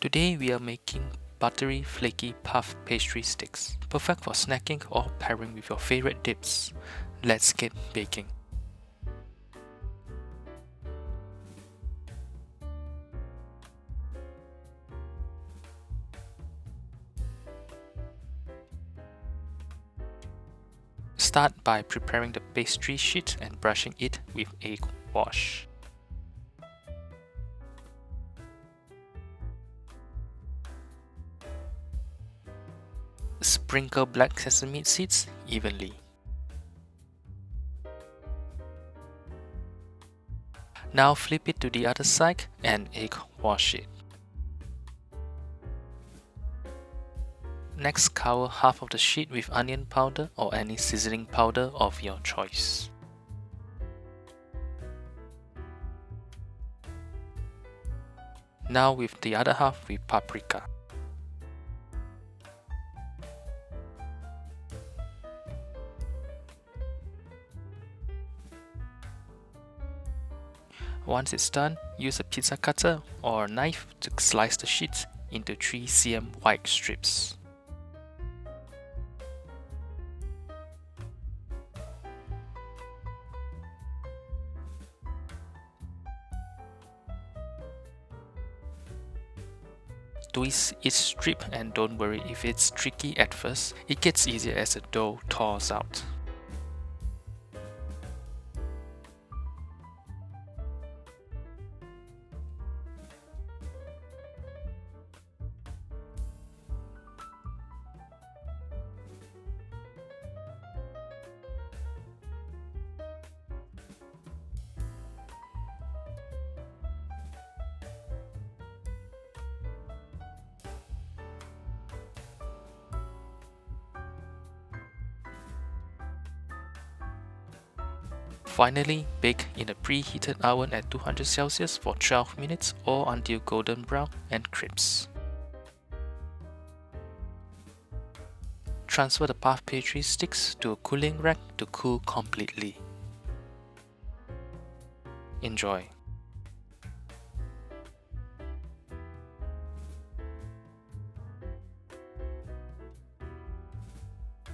Today we are making buttery flaky puff pastry sticks, perfect for snacking or pairing with your favorite dips. Let's get baking. Start by preparing the pastry sheet and brushing it with egg wash. Sprinkle black sesame seeds evenly. Now flip it to the other side and egg wash it. Next, cover half of the sheet with onion powder or any seasoning powder of your choice. Now with the other half with paprika. Once it's done, use a pizza cutter or a knife to slice the sheets into 3 cm wide strips. Twist each strip and don't worry if it's tricky at first, it gets easier as the dough thaws out. Finally, bake in a preheated oven at 200 Celsius for 12 minutes or until golden brown and crisp. Transfer the puff pastry sticks to a cooling rack to cool completely. Enjoy!